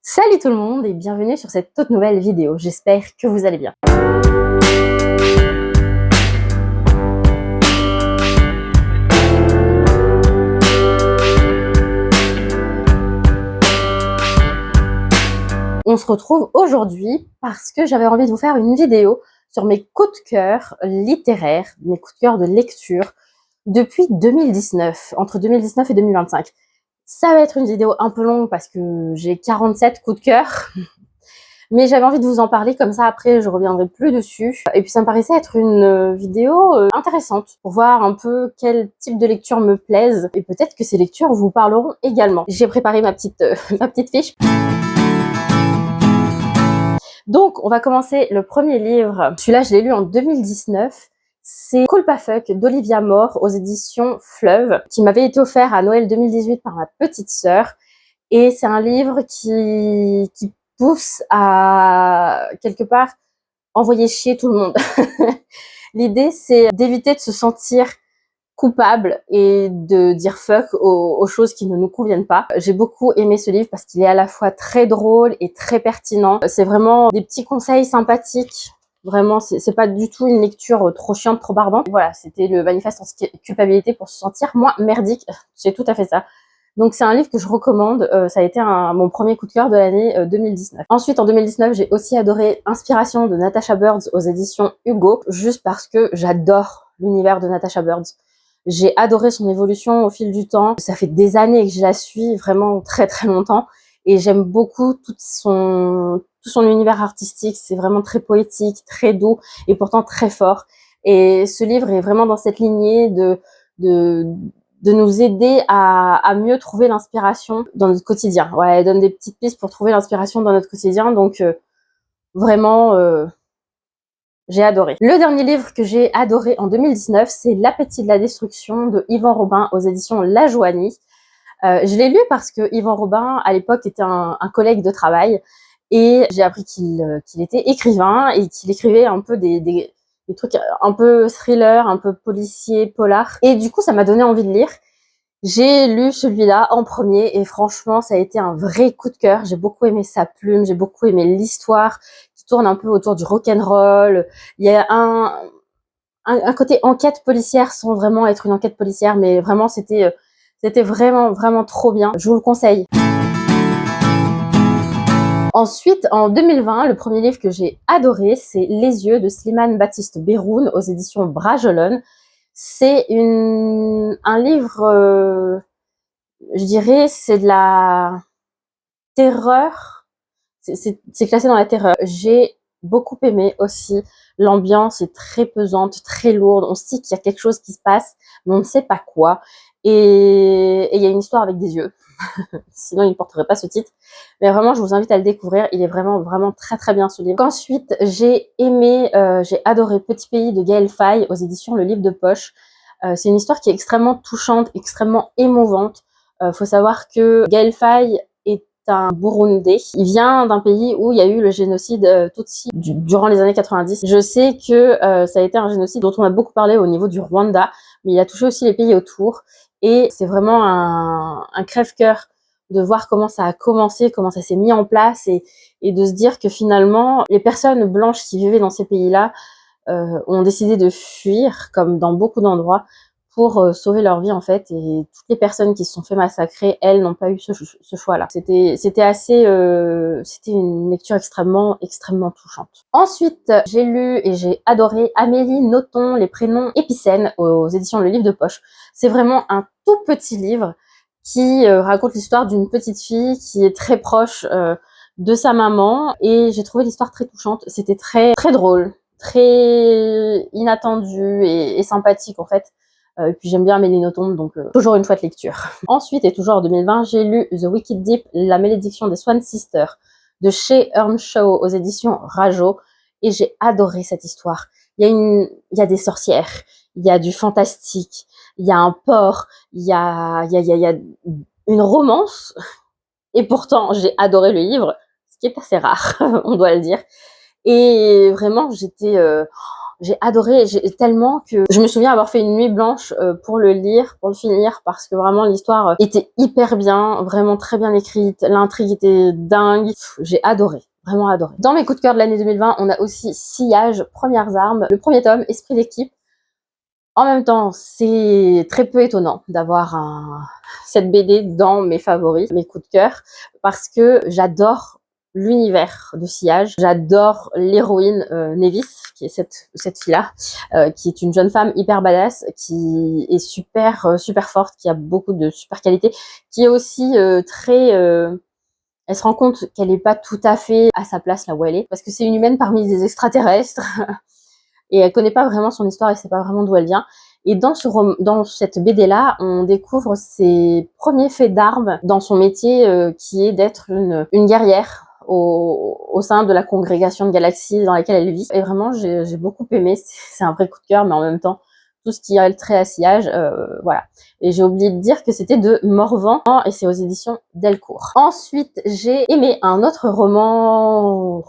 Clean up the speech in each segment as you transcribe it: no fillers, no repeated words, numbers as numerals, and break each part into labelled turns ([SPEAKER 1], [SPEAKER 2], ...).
[SPEAKER 1] Salut tout le monde et bienvenue sur cette toute nouvelle vidéo, j'espère que vous allez bien. On se retrouve aujourd'hui parce que j'avais envie de vous faire une vidéo sur mes coups de cœur littéraires, mes coups de cœur de lecture depuis 2019, entre 2019 et 2025. Ça va être une vidéo un peu longue parce que j'ai 47 coups de cœur. Mais j'avais envie de vous en parler, comme ça après je reviendrai plus dessus. Et puis ça me paraissait être une vidéo intéressante pour voir un peu quel type de lecture me plaise. Et peut-être que ces lectures vous parleront également. J'ai préparé ma petite fiche. Donc on va commencer le premier livre. Celui-là je l'ai lu en 2019. C'est Cool Pas Fuck d'Olivia Moore aux éditions Fleuve, qui m'avait été offert à Noël 2018 par ma petite sœur. Et c'est un livre qui pousse à, quelque part, envoyer chier tout le monde. L'idée, c'est d'éviter de se sentir coupable et de dire fuck aux choses qui ne nous conviennent pas. J'ai beaucoup aimé ce livre parce qu'il est à la fois très drôle et très pertinent. C'est vraiment des petits conseils sympathiques. Vraiment, c'est pas du tout une lecture trop chiante, trop barbante. Voilà, c'était le manifeste anti-culpabilité pour se sentir moins merdique. C'est tout à fait ça. Donc c'est un livre que je recommande, ça a été mon premier coup de cœur de l'année 2019. Ensuite en 2019 j'ai aussi adoré Inspiration de Natasha Birds aux éditions Hugo, juste parce que j'adore l'univers de Natasha Birds. J'ai adoré son évolution au fil du temps, ça fait des années que je la suis, vraiment très très longtemps, et j'aime beaucoup tout son univers artistique, c'est vraiment très poétique, très doux, et pourtant très fort. Et ce livre est vraiment dans cette lignée de nous aider à mieux trouver l'inspiration dans notre quotidien. Ouais, elle donne des petites pistes pour trouver l'inspiration dans notre quotidien, donc vraiment, j'ai adoré. Le dernier livre que j'ai adoré en 2019, c'est L'appétit de la destruction de Yvan Robin aux éditions La Joanie. Je l'ai lu parce que Yvan Robin, à l'époque, était un collègue de travail, et j'ai appris qu'il était écrivain et qu'il écrivait un peu des trucs un peu thriller, un peu policier, polar. Et du coup, ça m'a donné envie de lire. J'ai lu celui-là en premier et franchement, ça a été un vrai coup de cœur. J'ai beaucoup aimé sa plume, j'ai beaucoup aimé l'histoire qui tourne un peu autour du rock'n'roll. Il y a un côté enquête policière sans vraiment être une enquête policière, mais vraiment, c'était vraiment, vraiment trop bien. Je vous le conseille. Ensuite, en 2020, le premier livre que j'ai adoré, c'est Les Yeux de Slimane Baptiste Berhoun aux éditions Bragelonne. C'est un livre, je dirais, c'est de la terreur. C'est classé dans la terreur. J'ai beaucoup aimé aussi. L'ambiance est très pesante, très lourde. On sait qu'il y a quelque chose qui se passe, mais on ne sait pas quoi. Et il y a une histoire avec des yeux. Sinon, il ne porterait pas ce titre. Mais vraiment, je vous invite à le découvrir. Il est vraiment, vraiment très, très bien ce livre. Ensuite, j'ai adoré Petit Pays de Gaël Faye aux éditions Le Livre de Poche. C'est une histoire qui est extrêmement touchante, extrêmement émouvante. Faut savoir que Gaël Faye est un Burundais. Il vient d'un pays où il y a eu le génocide Tutsi durant les années 90. Je sais que ça a été un génocide dont on a beaucoup parlé au niveau du Rwanda, mais il a touché aussi les pays autour. Et c'est vraiment un crève-cœur de voir comment ça a commencé, comment ça s'est mis en place, et de se dire que finalement, les personnes blanches qui vivaient dans ces pays-là ont décidé de fuir, comme dans beaucoup d'endroits, pour sauver leur vie en fait, et toutes les personnes qui se sont fait massacrer, elles n'ont pas eu ce choix-là. C'était assez, c'était une lecture extrêmement, extrêmement touchante. Ensuite, j'ai lu et j'ai adoré Amélie Nothomb, Les prénoms épicènes aux éditions Le Livre de Poche. C'est vraiment un tout petit livre qui raconte l'histoire d'une petite fille qui est très proche de sa maman, et j'ai trouvé l'histoire très touchante. C'était très, très drôle, très inattendu et sympathique en fait. Et puis j'aime bien Amélie Nothomb, donc toujours une chouette lecture. Ensuite, et toujours en 2020, j'ai lu The Wicked Deep, La malédiction des Swan Sisters de chez Earnshaw aux éditions Rajo, et j'ai adoré cette histoire. Il y a des sorcières, il y a du fantastique, il y a un porc, il y a une romance, et pourtant j'ai adoré le livre, ce qui est assez rare, on doit le dire. Et vraiment, j'ai adoré, tellement que je me souviens avoir fait une nuit blanche pour le lire, pour le finir, parce que vraiment l'histoire était hyper bien, vraiment très bien écrite, l'intrigue était dingue. J'ai adoré. Vraiment adoré. Dans mes coups de cœur de l'année 2020, on a aussi Sillage, Premières Armes, le premier tome, Esprit d'équipe. En même temps, c'est très peu étonnant d'avoir cette BD dans mes favoris, mes coups de cœur, parce que j'adore l'univers de Sillage. J'adore l'héroïne Nevis, qui est cette fille-là, qui est une jeune femme hyper badass, qui est super forte, qui a beaucoup de super qualités, qui est aussi très... elle se rend compte qu'elle n'est pas tout à fait à sa place là où elle est, parce que c'est une humaine parmi des extraterrestres. Et elle connaît pas vraiment son histoire, et sait pas vraiment d'où elle vient. Et dans cette BD-là, on découvre ses premiers faits d'armes dans son métier, qui est d'être une guerrière au sein de la congrégation de galaxies dans laquelle elle vit. Et vraiment, j'ai beaucoup aimé. C'est un vrai coup de cœur, mais en même temps, tout ce qui a le trait à sillage, voilà. Et j'ai oublié de dire que c'était de Morvan, et c'est aux éditions Delcourt. Ensuite, j'ai aimé une autre romance,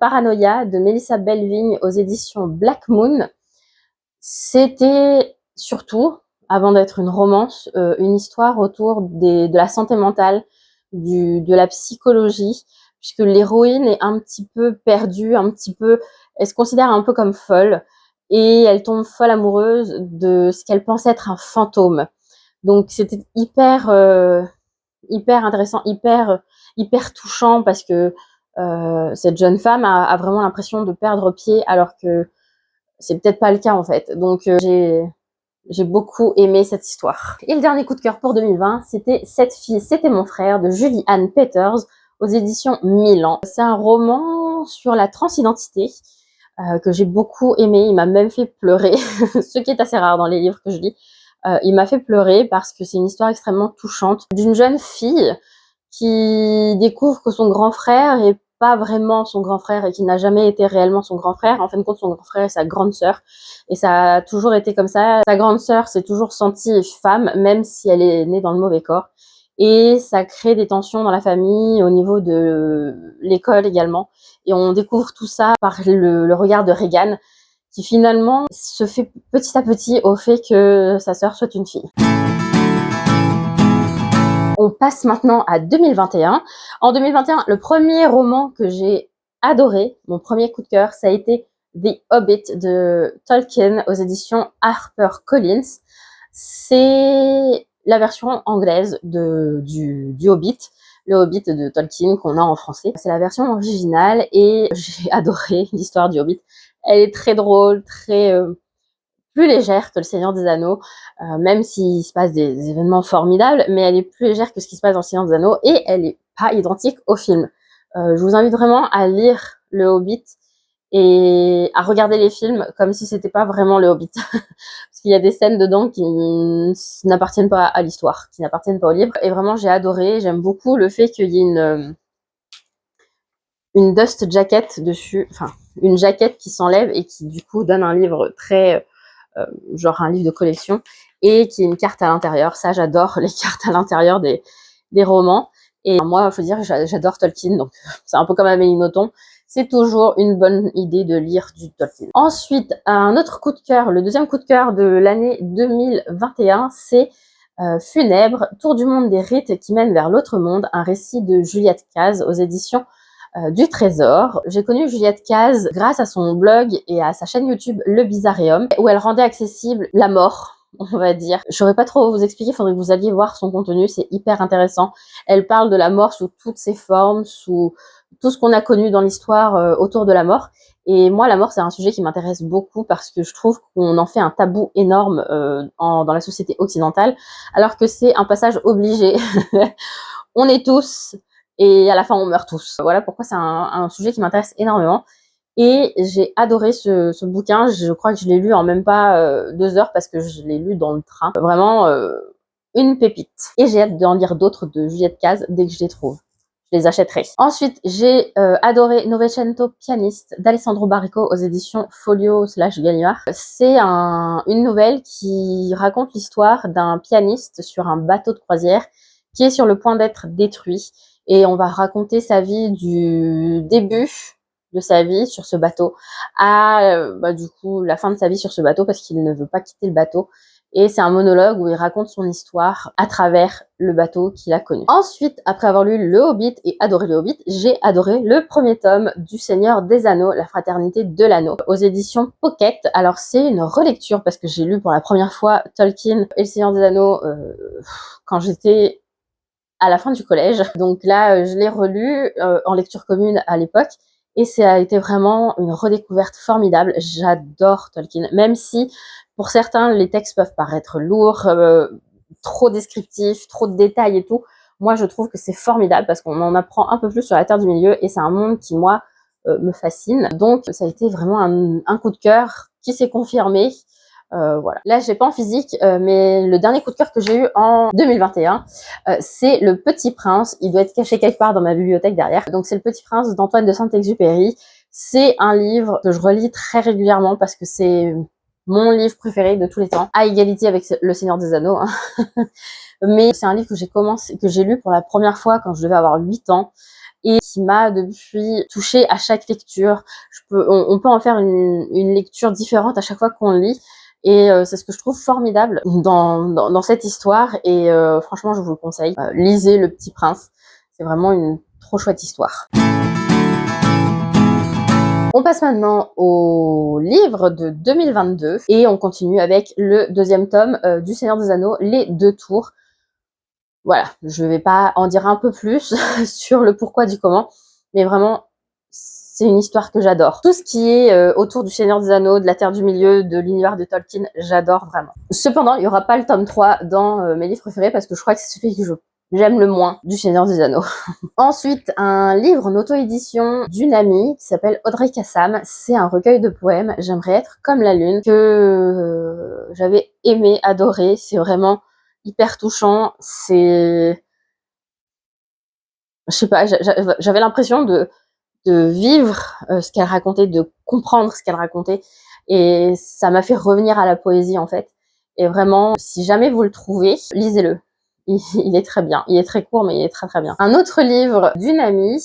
[SPEAKER 1] Paranoia de Mélissa Belvigne aux éditions Black Moon. C'était surtout, avant d'être une romance, une histoire autour de la santé mentale, de la psychologie, puisque l'héroïne est un petit peu perdue, elle se considère un peu comme folle, et elle tombe folle amoureuse de ce qu'elle pense être un fantôme. Donc c'était hyper intéressant, hyper touchant, parce que cette jeune femme a vraiment l'impression de perdre pied, alors que c'est peut-être pas le cas en fait. Donc j'ai beaucoup aimé cette histoire. Et le dernier coup de cœur pour 2020, c'était Cette fille, c'était mon frère de Julie Anne Peters aux éditions Milan. C'est un roman sur la transidentité que j'ai beaucoup aimé. Il m'a même fait pleurer, ce qui est assez rare dans les livres que je lis. Il m'a fait pleurer parce que c'est une histoire extrêmement touchante d'une jeune fille qui découvre que son grand frère est pas vraiment son grand frère, et qui n'a jamais été réellement son grand frère. En fin de compte, son grand frère est sa grande sœur, et ça a toujours été comme ça. Sa grande sœur s'est toujours sentie femme, même si elle est née dans le mauvais corps, et ça crée des tensions dans la famille, au niveau de l'école également. Et on découvre tout ça par le regard de Regan, qui finalement se fait petit à petit au fait que sa sœur soit une fille. On passe maintenant à 2021. En 2021, le premier roman que j'ai adoré, mon premier coup de cœur, ça a été The Hobbit de Tolkien aux éditions HarperCollins. C'est la version anglaise du Hobbit, le Hobbit de Tolkien qu'on a en français. C'est la version originale, et j'ai adoré l'histoire du Hobbit. Elle est très drôle, très... plus légère que le Seigneur des Anneaux, même s'il se passe des événements formidables, mais elle est plus légère que ce qui se passe dans le Seigneur des Anneaux, et elle est pas identique au film. Je vous invite vraiment à lire le Hobbit et à regarder les films comme si c'était pas vraiment le Hobbit. Parce qu'il y a des scènes dedans qui n'appartiennent pas à l'histoire, qui n'appartiennent pas au livre. Et vraiment, j'ai adoré. J'aime beaucoup le fait qu'il y ait une dust jacket dessus, enfin, une jaquette qui s'enlève et qui, du coup, donne un livre très... genre un livre de collection, et qui est une carte à l'intérieur. Ça, j'adore les cartes à l'intérieur des romans. Et moi, il faut dire, j'adore Tolkien, donc c'est un peu comme Amélie Nothomb. C'est toujours une bonne idée de lire du Tolkien. Ensuite, un autre coup de cœur, le deuxième coup de cœur de l'année 2021, c'est Funèbre, Tour du monde des rites qui mènent vers l'autre monde, un récit de Juliette Caz aux éditions du Trésor. J'ai connu Juliette Caz grâce à son blog et à sa chaîne YouTube Le Bizarreum, où elle rendait accessible la mort, on va dire. Je saurais pas trop vous expliquer, il faudrait que vous alliez voir son contenu, c'est hyper intéressant. Elle parle de la mort sous toutes ses formes, sous tout ce qu'on a connu dans l'histoire autour de la mort. Et moi, la mort, c'est un sujet qui m'intéresse beaucoup, parce que je trouve qu'on en fait un tabou énorme dans la société occidentale, alors que c'est un passage obligé. On est tous, et à la fin on meurt tous. Voilà pourquoi c'est un sujet qui m'intéresse énormément, et j'ai adoré ce bouquin. Je crois que je l'ai lu en même pas 2 heures, parce que je l'ai lu dans le train. Vraiment une pépite. Et j'ai hâte d'en lire d'autres de Juliette Caz dès que je les trouve. Je les achèterai. Ensuite, j'ai adoré Novecento Pianiste d'Alessandro Barrico aux éditions Folio/Gallimard. C'est une nouvelle qui raconte l'histoire d'un pianiste sur un bateau de croisière qui est sur le point d'être détruit. Et on va raconter sa vie du début de sa vie sur ce bateau à du coup la fin de sa vie sur ce bateau parce qu'il ne veut pas quitter le bateau. Et c'est un monologue où il raconte son histoire à travers le bateau qu'il a connu. Ensuite, après avoir lu Le Hobbit et adoré Le Hobbit, j'ai adoré le premier tome du Seigneur des Anneaux, La Fraternité de l'Anneau, aux éditions Pocket. Alors c'est une relecture parce que j'ai lu pour la première fois Tolkien et le Seigneur des Anneaux quand j'étais à la fin du collège. Donc là, je l'ai relu en lecture commune à l'époque. Et ça a été vraiment une redécouverte formidable. J'adore Tolkien, même si pour certains, les textes peuvent paraître lourds, trop descriptifs, trop de détails et tout. Moi, je trouve que c'est formidable parce qu'on en apprend un peu plus sur la Terre du Milieu et c'est un monde qui, moi, me fascine. Donc, ça a été vraiment un coup de cœur qui s'est confirmé. Voilà. Là, j'ai pas en physique, mais le dernier coup de cœur que j'ai eu en 2021, c'est Le Petit Prince. Il doit être caché quelque part dans ma bibliothèque derrière. Donc, c'est Le Petit Prince d'Antoine de Saint-Exupéry. C'est un livre que je relis très régulièrement parce que c'est mon livre préféré de tous les temps, à égalité avec Le Seigneur des Anneaux. Hein. Mais c'est un livre que j'ai lu pour la première fois quand je devais avoir 8 ans et qui m'a depuis touchée à chaque lecture. On peut en faire une lecture différente à chaque fois qu'on lit. Et c'est ce que je trouve formidable dans cette histoire. Et franchement, je vous le conseille. Lisez Le Petit Prince. C'est vraiment une trop chouette histoire. On passe maintenant au livre de 2022 et on continue avec le deuxième tome du Seigneur des Anneaux, Les Deux Tours. Voilà, je vais pas en dire un peu plus sur le pourquoi du comment, mais vraiment, c'est une histoire que j'adore. Tout ce qui est autour du Seigneur des Anneaux, de la Terre du Milieu, de l'univers de Tolkien, j'adore vraiment. Cependant, il n'y aura pas le tome 3 dans mes livres préférés parce que je crois que c'est celui que j'aime le moins du Seigneur des Anneaux. Ensuite, un livre en auto-édition d'une amie qui s'appelle Audrey Cassam. C'est un recueil de poèmes, J'aimerais être comme la lune, que j'avais aimé, adoré. C'est vraiment hyper touchant. Je sais pas, j'avais l'impression de vivre ce qu'elle racontait, de comprendre ce qu'elle racontait. Et ça m'a fait revenir à la poésie, en fait. Et vraiment, si jamais vous le trouvez, lisez-le. Il est très bien. Il est très court, mais il est très très bien. Un autre livre d'une amie,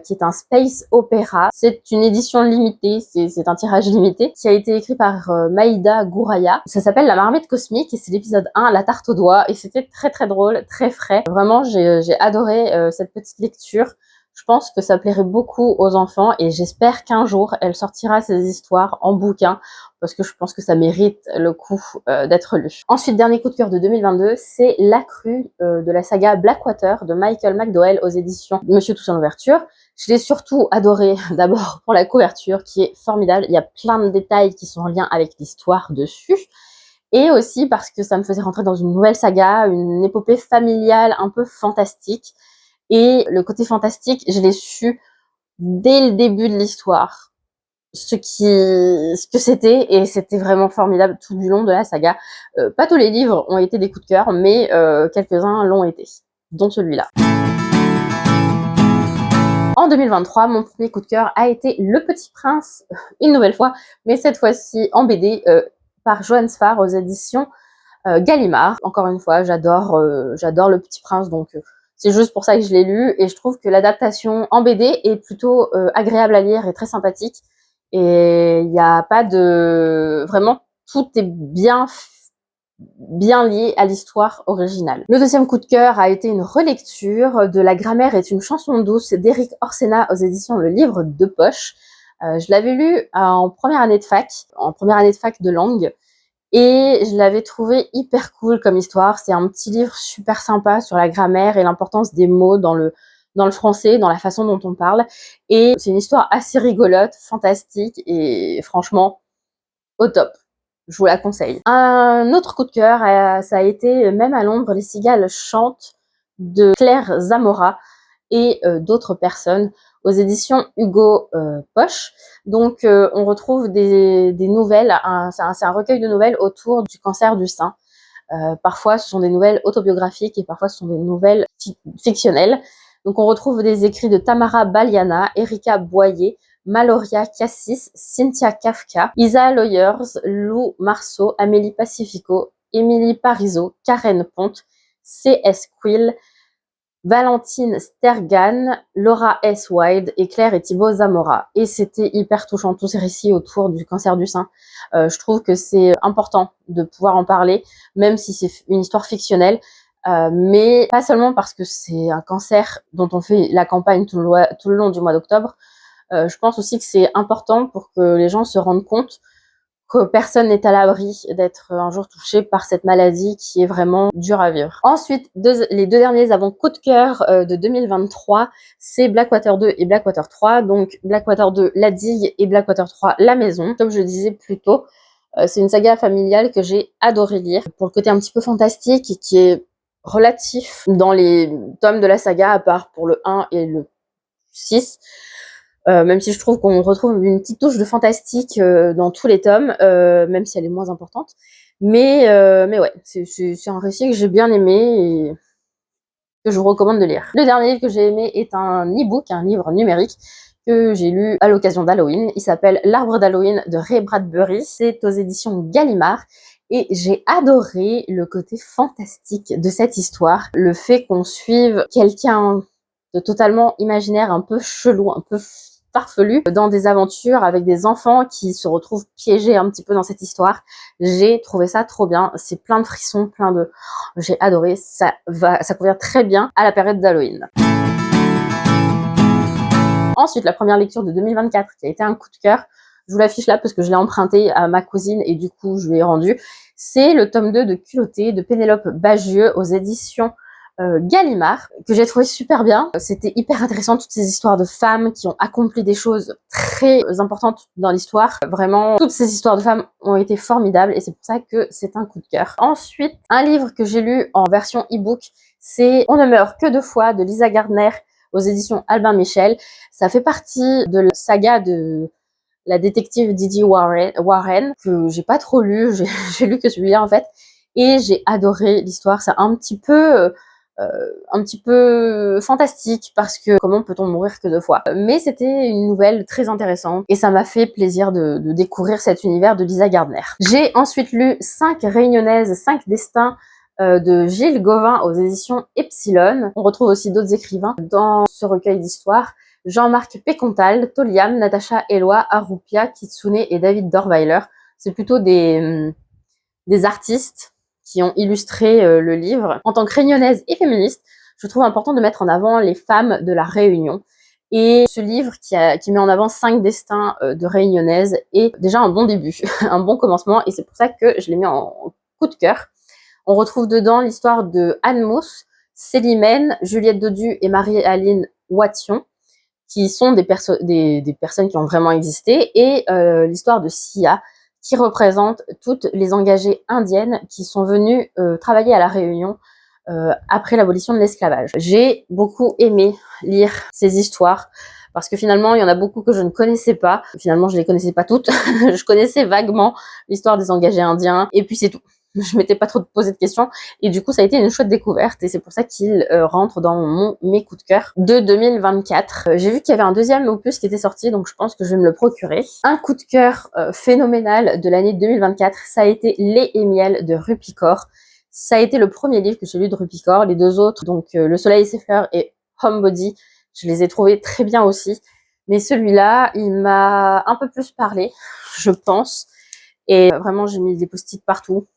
[SPEAKER 1] qui est un space opéra. C'est une édition limitée, c'est un tirage limité, qui a été écrit par Maïda Gouraya. Ça s'appelle La Marmite Cosmique et c'est l'épisode 1, La Tarte aux Doigts. Et c'était très très drôle, très frais. Vraiment, j'ai adoré cette petite lecture. Je pense que ça plairait beaucoup aux enfants et j'espère qu'un jour, elle sortira ces histoires en bouquin parce que je pense que ça mérite le coup d'être lu. Ensuite, dernier coup de cœur de 2022, c'est La Crue de la saga Blackwater de Michael McDowell aux éditions Monsieur Toussaint Louverture. Je l'ai surtout adoré d'abord pour la couverture qui est formidable. Il y a plein de détails qui sont en lien avec l'histoire dessus. Et aussi parce que ça me faisait rentrer dans une nouvelle saga, une épopée familiale un peu fantastique. Et le côté fantastique, je l'ai su dès le début de l'histoire, ce que c'était, et c'était vraiment formidable tout du long de la saga. Pas tous les livres ont été des coups de cœur, mais quelques-uns l'ont été, dont celui-là. En 2023, mon premier coup de cœur a été Le Petit Prince, une nouvelle fois, mais cette fois-ci en BD, par Johannes Farr aux éditions Gallimard. Encore une fois, j'adore Le Petit Prince, donc c'est juste pour ça que je l'ai lu et je trouve que l'adaptation en BD est plutôt agréable à lire et très sympathique. Et il n'y a pas de... Vraiment, tout est bien lié à l'histoire originale. Le deuxième coup de cœur a été une relecture de La grammaire est une chanson douce d'Éric Orsena aux éditions Le Livre de Poche. Je l'avais lu en première année de fac de langue. Et je l'avais trouvé hyper cool comme histoire. C'est un petit livre super sympa sur la grammaire et l'importance des mots dans le français, dans la façon dont on parle. Et c'est une histoire assez rigolote, fantastique et franchement, au top. Je vous la conseille. Un autre coup de cœur, ça a été Même à l'ombre, les cigales chantent de Claire Zamora et d'autres personnes aux éditions Hugo Poche. Donc on retrouve des nouvelles, c'est un recueil de nouvelles autour du cancer du sein. Parfois ce sont des nouvelles autobiographiques et parfois ce sont des nouvelles fictionnelles. Donc on retrouve des écrits de Tamara Baliana, Erika Boyer, Maloria Cassis, Cynthia Kafka, Isa Lawyers, Lou Marceau, Amélie Pacifico, Émilie Parizeau, Karen Ponte, C.S. Quill, Valentine Stergan, Laura S. Wilde et Claire et Thibaut Zamora. Et c'était hyper touchant, tous ces récits autour du cancer du sein. Je trouve que c'est important de pouvoir en parler, même si c'est une histoire fictionnelle. Mais pas seulement parce que c'est un cancer dont on fait la campagne tout le long du mois d'octobre. Je pense aussi que c'est important pour que les gens se rendent compte que personne n'est à l'abri d'être un jour touché par cette maladie qui est vraiment dure à vivre. Ensuite, les deux derniers avons coup de cœur de 2023, c'est Blackwater 2 et Blackwater 3. Donc Blackwater 2, La Digue, et Blackwater 3, La Maison. Comme je disais plus tôt, c'est une saga familiale que j'ai adoré lire pour le côté un petit peu fantastique et qui est relatif dans les tomes de la saga, à part pour le 1 et le 6. Même si je trouve qu'on retrouve une petite touche de fantastique dans tous les tomes, même si elle est moins importante. Mais ouais, c'est un récit que j'ai bien aimé et que je vous recommande de lire. Le dernier livre que j'ai aimé est un e-book, un livre numérique que j'ai lu à l'occasion d'Halloween. Il s'appelle L'Arbre d'Halloween de Ray Bradbury. C'est aux éditions Gallimard. Et j'ai adoré le côté fantastique de cette histoire. Le fait qu'on suive quelqu'un de totalement imaginaire, un peu chelou, un peu farfelu, dans des aventures avec des enfants qui se retrouvent piégés un petit peu dans cette histoire. J'ai trouvé ça trop bien. C'est plein de frissons, plein de... J'ai adoré. Ça convient très bien à la période d'Halloween. Ensuite, la première lecture de 2024 qui a été un coup de cœur. Je vous l'affiche là parce que je l'ai emprunté à ma cousine et du coup, je lui ai rendu. C'est le tome 2 de Culotté de Pénélope Bagieux aux éditions Gallimard, que j'ai trouvé super bien. C'était hyper intéressant, toutes ces histoires de femmes qui ont accompli des choses très importantes dans l'histoire. Vraiment, toutes ces histoires de femmes ont été formidables et c'est pour ça que c'est un coup de cœur. Ensuite, un livre que j'ai lu en version e-book, c'est On ne meurt que deux fois de Lisa Gardner aux éditions Albin Michel. Ça fait partie de la saga de la détective Didi Warren, que j'ai pas trop lu, j'ai lu que celui-là en fait, et j'ai adoré l'histoire. C'est un petit peu fantastique parce que comment peut-on mourir que deux fois? Mais c'était une nouvelle très intéressante et ça m'a fait plaisir de découvrir cet univers de Lisa Gardner. J'ai ensuite lu 5 Réunionnaises, 5 destins de Gilles Gauvin aux éditions Epsilon. On retrouve aussi d'autres écrivains dans ce recueil d'histoires. Jean-Marc Pécontal, Toliam, Natacha Eloi, Arupia, Kitsune et David Dorweiler. C'est plutôt des artistes qui ont illustré le livre. En tant que réunionnaise et féministe, je trouve important de mettre en avant les femmes de la Réunion. Et ce livre qui met en avant 5 destins de réunionnaises est déjà un bon début, un bon commencement, et c'est pour ça que je l'ai mis en coup de cœur. On retrouve dedans l'histoire de Anne Mousse, Célimène, Juliette Dodu et Marie-Aline Wattion, qui sont des personnes qui ont vraiment existé, et l'histoire de Sia, qui représente toutes les engagées indiennes qui sont venues travailler à La Réunion après l'abolition de l'esclavage. J'ai beaucoup aimé lire ces histoires parce que finalement, il y en a beaucoup que je ne connaissais pas. Finalement, je les connaissais pas toutes. Je connaissais vaguement l'histoire des engagés indiens et puis c'est tout. Je m'étais pas trop posé de questions et du coup ça a été une chouette découverte et c'est pour ça qu'il rentre dans mes coups de cœur de 2024. J'ai vu qu'il y avait un deuxième opus qui était sorti, donc je pense que je vais me le procurer. Un coup de cœur phénoménal de l'année 2024, ça a été Lait et miel de Rupicor. Ça a été le premier livre que j'ai lu de Rupicor. Les deux autres, donc Le soleil et ses fleurs et Homebody, je les ai trouvés très bien aussi, mais celui-là il m'a un peu plus parlé, je pense, et vraiment j'ai mis des post-it partout.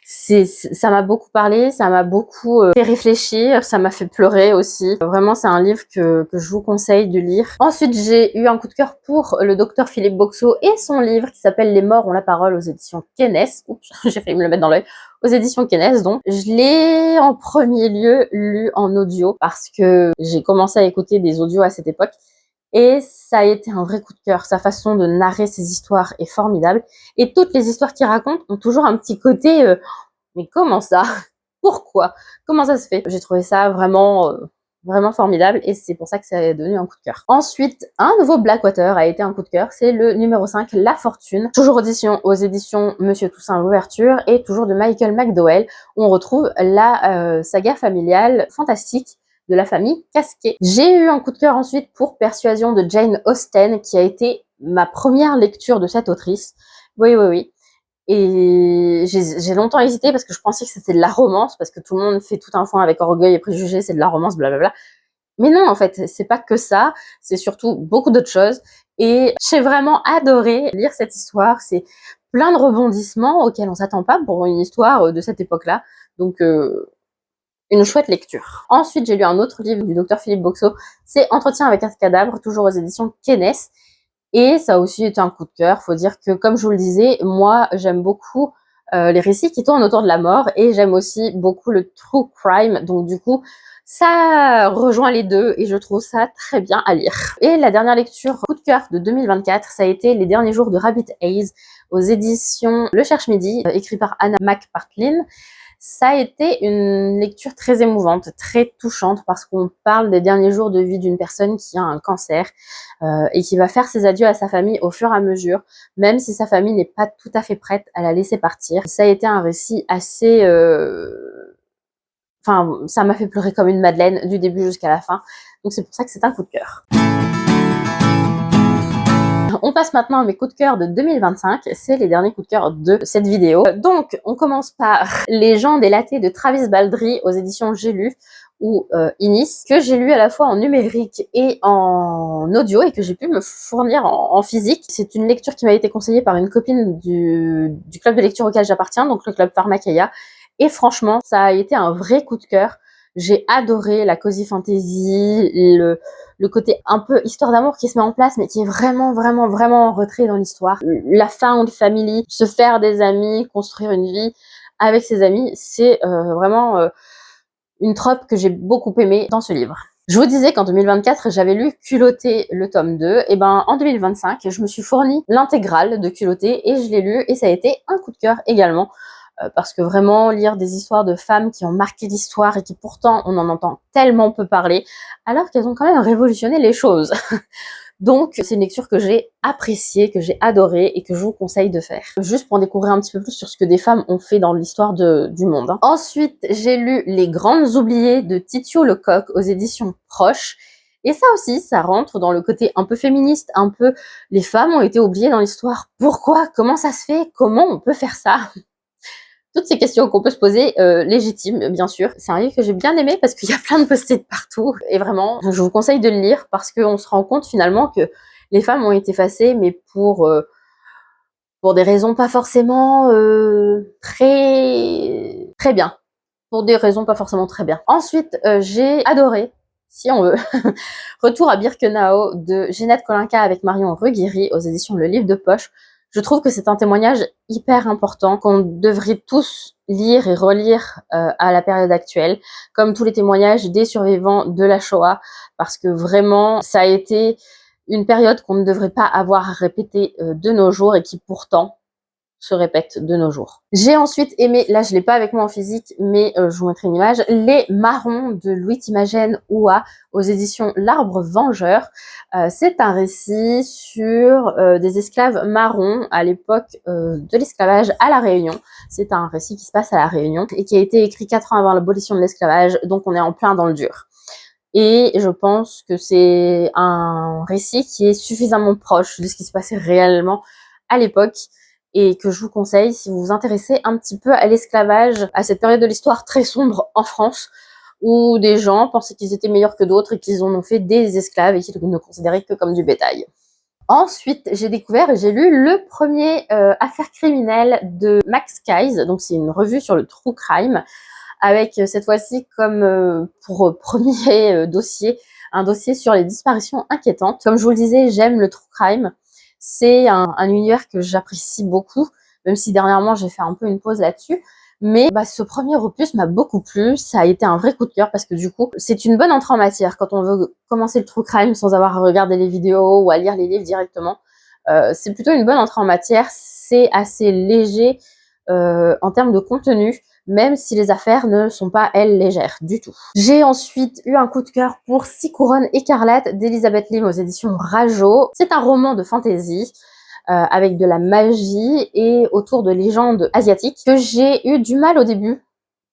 [SPEAKER 1] Ça m'a beaucoup parlé, ça m'a beaucoup fait réfléchir, ça m'a fait pleurer aussi. Vraiment, c'est un livre que je vous conseille de lire. Ensuite, j'ai eu un coup de cœur pour le docteur Philippe Boxeau et son livre qui s'appelle Les morts ont la parole aux éditions Kenes. Oups, j'ai failli me le mettre dans l'œil. Aux éditions Kenes, donc. Je l'ai en premier lieu lu en audio parce que j'ai commencé à écouter des audios à cette époque. Et ça a été un vrai coup de cœur. Sa façon de narrer ses histoires est formidable. Et toutes les histoires qu'il raconte ont toujours un petit côté mais comment ça? Pourquoi? Comment ça se fait? J'ai trouvé ça vraiment formidable et c'est pour ça que ça est devenu un coup de cœur. Ensuite, un nouveau Blackwater a été un coup de cœur. C'est le numéro 5, La Fortune. Toujours aux éditions Monsieur Toussaint Louverture et toujours de Michael McDowell. Où on retrouve la saga familiale fantastique de la famille Casquet. J'ai eu un coup de cœur ensuite pour Persuasion de Jane Austen, qui a été ma première lecture de cette autrice. Oui. Et j'ai longtemps hésité parce que je pensais que c'était de la romance, parce que tout le monde fait tout un foin avec Orgueil et Préjugés, c'est de la romance, blablabla. Mais non, en fait, c'est pas que ça, c'est surtout beaucoup d'autres choses. Et j'ai vraiment adoré lire cette histoire. C'est plein de rebondissements auxquels on s'attend pas pour une histoire de cette époque-là. Donc, une chouette lecture. Ensuite, j'ai lu un autre livre du docteur Philippe Boxeau, c'est Entretien avec un cadavre, toujours aux éditions Kennes. Et ça a aussi été un coup de cœur. Faut dire que, comme je vous le disais, moi, j'aime beaucoup les récits qui tournent autour de la mort et j'aime aussi beaucoup le true crime. Donc, du coup, ça rejoint les deux et je trouve ça très bien à lire. Et la dernière lecture coup de cœur de 2024, ça a été Les derniers jours de Rabbit Haze aux éditions Le Cherche Midi, écrit par Anna McPartlin. Ça a été une lecture très émouvante, très touchante, parce qu'on parle des derniers jours de vie d'une personne qui a un cancer et qui va faire ses adieux à sa famille au fur et à mesure, même si sa famille n'est pas tout à fait prête à la laisser partir. Ça a été un récit assez... Enfin, ça m'a fait pleurer comme une madeleine du début jusqu'à la fin. Donc c'est pour ça que c'est un coup de cœur. On passe maintenant à mes coups de cœur de 2025, c'est les derniers coups de cœur de cette vidéo. Donc, on commence par Les gens délatés de Travis Baldree aux éditions J'ai lu, ou Inis, que j'ai lu à la fois en numérique et en audio et que j'ai pu me fournir en physique. C'est une lecture qui m'a été conseillée par une copine du club de lecture auquel j'appartiens, donc le club Pharmakeia. Et franchement, ça a été un vrai coup de cœur. J'ai adoré la cozy fantasy, le côté un peu histoire d'amour qui se met en place, mais qui est vraiment, vraiment, vraiment en retrait dans l'histoire. La found family, se faire des amis, construire une vie avec ses amis, c'est vraiment une trope que j'ai beaucoup aimée dans ce livre. Je vous disais qu'en 2024, j'avais lu Culotté, le tome 2. Et ben, en 2025, je me suis fourni l'intégrale de Culotté et je l'ai lu et ça a été un coup de cœur également. Parce que vraiment, lire des histoires de femmes qui ont marqué l'histoire et qui pourtant, on en entend tellement peu parler, alors qu'elles ont quand même révolutionné les choses. Donc, c'est une lecture que j'ai appréciée, que j'ai adorée et que je vous conseille de faire. Juste pour découvrir un petit peu plus sur ce que des femmes ont fait dans l'histoire du monde. Ensuite, j'ai lu Les Grandes Oubliées de Titio Lecoq aux éditions Proches. Et ça aussi, ça rentre dans le côté un peu féministe, un peu les femmes ont été oubliées dans l'histoire. Pourquoi? Comment ça se fait? Comment on peut faire ça? Toutes ces questions qu'on peut se poser, légitimes, bien sûr. C'est un livre que j'ai bien aimé parce qu'il y a plein de post-it partout. Et vraiment, je vous conseille de le lire parce qu'on se rend compte finalement que les femmes ont été effacées, mais pour des raisons pas forcément très bien. Pour des raisons pas forcément très bien. Ensuite, j'ai adoré, si on veut, Retour à Birkenau de Ginette Kolinka avec Marion Ruggeri aux éditions Le Livre de Poche. Je trouve que c'est un témoignage hyper important qu'on devrait tous lire et relire à la période actuelle, comme tous les témoignages des survivants de la Shoah, parce que vraiment, ça a été une période qu'on ne devrait pas avoir à répéter de nos jours et qui pourtant se répète de nos jours. J'ai ensuite aimé, là je l'ai pas avec moi en physique, mais je vous mettrai une image, Les Marrons de Louis-Imagène Oua aux éditions L'Arbre Vengeur. C'est un récit sur des esclaves marrons à l'époque de l'esclavage à La Réunion. C'est un récit qui se passe à La Réunion et qui a été écrit 4 ans avant l'abolition de l'esclavage, donc on est en plein dans le dur. Et je pense que c'est un récit qui est suffisamment proche de ce qui se passait réellement à l'époque et que je vous conseille si vous vous intéressez un petit peu à l'esclavage, à cette période de l'histoire très sombre en France, où des gens pensaient qu'ils étaient meilleurs que d'autres et qu'ils en ont fait des esclaves et qu'ils ne considéraient que comme du bétail. Ensuite, j'ai découvert et j'ai lu le premier Affaire criminelle de Max Keyes, donc c'est une revue sur le true crime, avec cette fois-ci comme pour premier dossier, un dossier sur les disparitions inquiétantes. Comme je vous le disais, j'aime le true crime. C'est un univers que j'apprécie beaucoup, même si dernièrement j'ai fait un peu une pause là-dessus. Mais ce premier opus m'a beaucoup plu, ça a été un vrai coup de cœur parce que du coup, c'est une bonne entrée en matière quand on veut commencer le true crime sans avoir à regarder les vidéos ou à lire les livres directement. C'est plutôt une bonne entrée en matière, c'est assez léger en termes de contenu, même si les affaires ne sont pas, elles, légères du tout. J'ai ensuite eu un coup de cœur pour 6 couronnes écarlates d'Elisabeth Lim aux éditions Rajo. C'est un roman de fantasy avec de la magie et autour de légendes asiatiques que j'ai eu du mal au début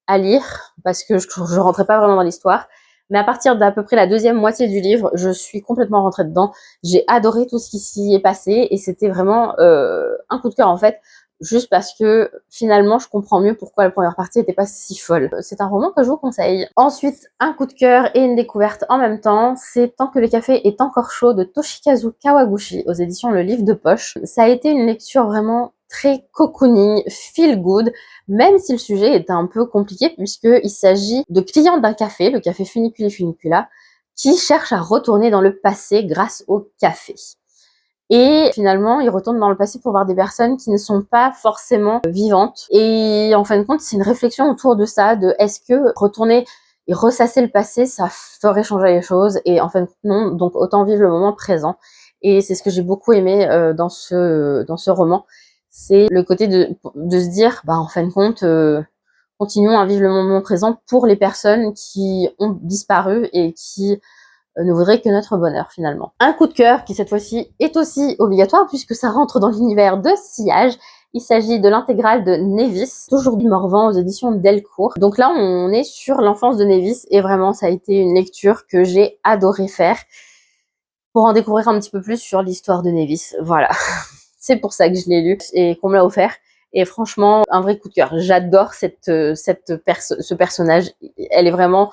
[SPEAKER 1] à lire parce que je rentrais pas vraiment dans l'histoire. Mais à partir d'à peu près la deuxième moitié du livre, je suis complètement rentrée dedans. J'ai adoré tout ce qui s'y est passé et c'était vraiment un coup de cœur en fait. juste parce que finalement je comprends mieux pourquoi la première partie n'était pas si folle. C'est un roman que je vous conseille. Ensuite, un coup de cœur et une découverte en même temps, c'est Tant que le café est encore chaud de Toshikazu Kawaguchi aux éditions Le Livre de Poche. Ça a été une lecture vraiment très cocooning, feel good, même si le sujet était un peu compliqué puisqu'il s'agit de clients d'un café, le café Funiculi Funicula, qui cherchent à retourner dans le passé grâce au café. Et finalement, ils retournent dans le passé pour voir des personnes qui ne sont pas forcément vivantes. Et en fin de compte, c'est une réflexion autour de ça, de est-ce que retourner et ressasser le passé, ça ferait changer les choses? Et en fin de compte, non, donc autant vivre le moment présent. Et c'est ce que j'ai beaucoup aimé dans ce roman. C'est le côté de se dire, bah en fin de compte, continuons à vivre le moment présent pour les personnes qui ont disparu et qui ne voudrait que notre bonheur finalement. Un coup de cœur qui cette fois-ci est aussi obligatoire puisque ça rentre dans l'univers de Sillage. Il s'agit de l'intégrale de Nevis, toujours du Morvan aux éditions Delcourt. Donc là, on est sur l'enfance de Nevis et vraiment, ça a été une lecture que j'ai adoré faire pour en découvrir un petit peu plus sur l'histoire de Nevis. Voilà, c'est pour ça que je l'ai lu et qu'on me l'a offert. Et franchement, un vrai coup de cœur. J'adore ce personnage. Elle est vraiment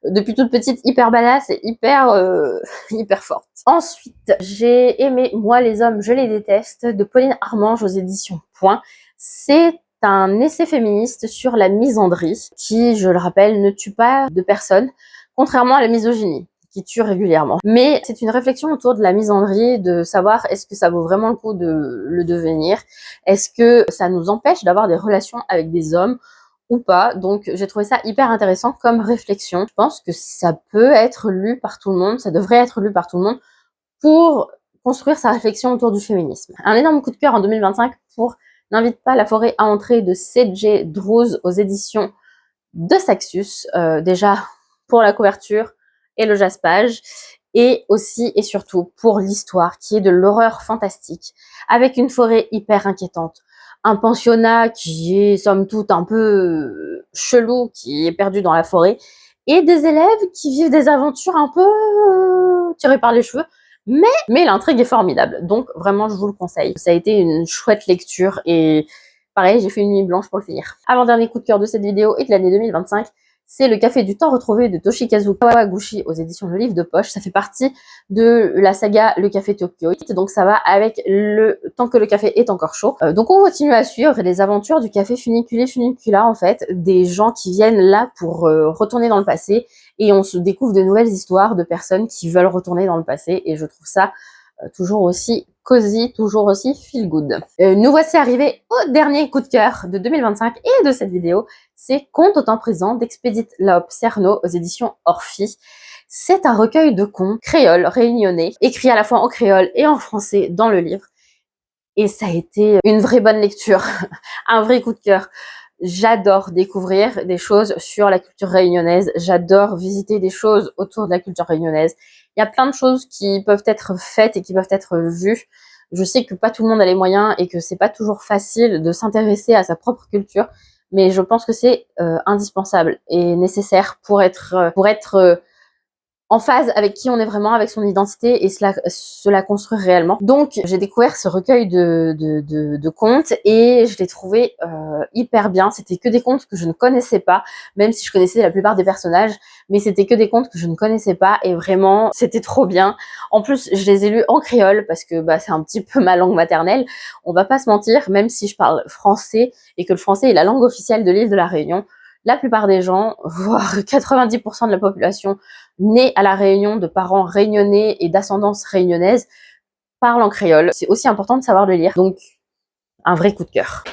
[SPEAKER 1] depuis toute petite hyper badass et hyper forte. Ensuite, j'ai aimé Moi les hommes je les déteste de Pauline Armange aux éditions Point. C'est un essai féministe sur la misandrie qui, je le rappelle, ne tue pas de personnes, contrairement à la misogynie qui tue régulièrement. Mais c'est une réflexion autour de la misandrie, de savoir est-ce que ça vaut vraiment le coup de le devenir, est-ce que ça nous empêche d'avoir des relations avec des hommes ou pas. Donc j'ai trouvé ça hyper intéressant comme réflexion. Je pense que ça peut être lu par tout le monde, ça devrait être lu par tout le monde pour construire sa réflexion autour du féminisme. Un énorme coup de cœur en 2025 pour N'invite pas la forêt à entrer de C.J. Drews aux éditions de Saxus. Déjà pour la couverture et le jaspage, et aussi et surtout pour l'histoire qui est de l'horreur fantastique, avec une forêt hyper inquiétante, un pensionnat qui est somme toute un peu chelou, qui est perdu dans la forêt, et des élèves qui vivent des aventures un peu tirées par les cheveux, mais l'intrigue est formidable, donc vraiment je vous le conseille. Ça a été une chouette lecture et pareil, j'ai fait une nuit blanche pour le finir. Avant-dernier coup de cœur de cette vidéo et de l'année 2025, c'est Le Café du Temps retrouvé de Toshikazu Kawaguchi aux éditions Le Livre de Poche. Ça fait partie de la saga Le Café Tokyo, donc ça va avec le Tant que le café est encore chaud. Donc on continue à suivre les aventures du café Funiculi Funicula, en fait, des gens qui viennent là pour retourner dans le passé, et on se découvre de nouvelles histoires de personnes qui veulent retourner dans le passé, et je trouve ça toujours aussi cosy, toujours aussi feel good. Nous voici arrivés au dernier coup de cœur de 2025 et de cette vidéo, c'est Contes au temps présent d'Expédite Laop Cerno aux éditions Orphi. C'est un recueil de contes créoles réunionnais, écrit à la fois en créole et en français dans le livre. Et ça a été une vraie bonne lecture, un vrai coup de cœur. J'adore découvrir des choses sur la culture réunionnaise, j'adore visiter des choses autour de la culture réunionnaise. Il y a plein de choses qui peuvent être faites et qui peuvent être vues. Je sais que pas tout le monde a les moyens et que c'est pas toujours facile de s'intéresser à sa propre culture, mais je pense que c'est indispensable et nécessaire pour être en phase avec qui on est vraiment, avec son identité, et se la construire réellement. Donc j'ai découvert ce recueil de contes et je l'ai trouvé hyper bien. C'était que des contes que je ne connaissais pas, même si je connaissais la plupart des personnages, mais c'était que des contes que je ne connaissais pas, et vraiment c'était trop bien. En plus je les ai lus en créole parce que c'est un petit peu ma langue maternelle, on va pas se mentir, même si je parle français et que le français est la langue officielle de l'île de la Réunion. La plupart des gens, voire 90% de la population née à la Réunion, de parents réunionnais et d'ascendance réunionnaise, parlent en créole. C'est aussi important de savoir le lire, donc un vrai coup de cœur.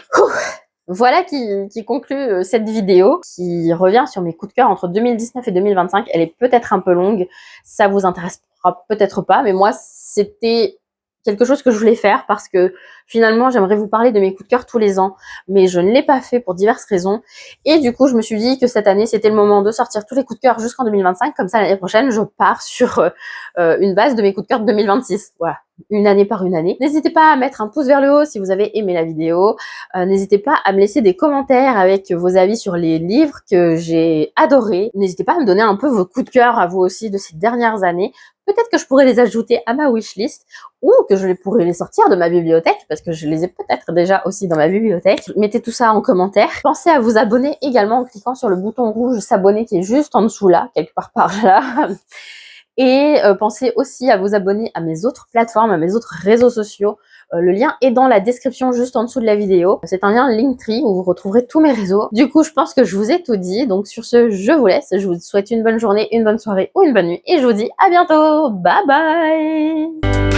[SPEAKER 1] Voilà qui conclut cette vidéo, qui revient sur mes coups de cœur entre 2019 et 2025. Elle est peut-être un peu longue, ça vous intéressera peut-être pas, mais moi c'était quelque chose que je voulais faire parce que finalement j'aimerais vous parler de mes coups de cœur tous les ans, mais je ne l'ai pas fait pour diverses raisons, et du coup je me suis dit que cette année c'était le moment de sortir tous les coups de cœur jusqu'en 2025, comme ça l'année prochaine je pars sur une base de mes coups de cœur de 2026, voilà, une année par une année. N'hésitez pas à mettre un pouce vers le haut si vous avez aimé la vidéo, n'hésitez pas à me laisser des commentaires avec vos avis sur les livres que j'ai adorés, n'hésitez pas à me donner un peu vos coups de cœur à vous aussi de ces dernières années. peut-être que je pourrais les ajouter à ma wishlist ou que je pourrais les sortir de ma bibliothèque parce que je les ai peut-être déjà aussi dans ma bibliothèque. Mettez tout ça en commentaire. Pensez à vous abonner également en cliquant sur le bouton rouge s'abonner qui est juste en dessous là, quelque part par là. Et pensez aussi à vous abonner à mes autres plateformes, à mes autres réseaux sociaux. Le lien est dans la description juste en dessous de la vidéo. C'est un lien Linktree où vous retrouverez tous mes réseaux. Du coup, je pense que je vous ai tout dit. Donc sur ce, je vous laisse. Je vous souhaite une bonne journée, une bonne soirée ou une bonne nuit. Et je vous dis à bientôt. Bye bye.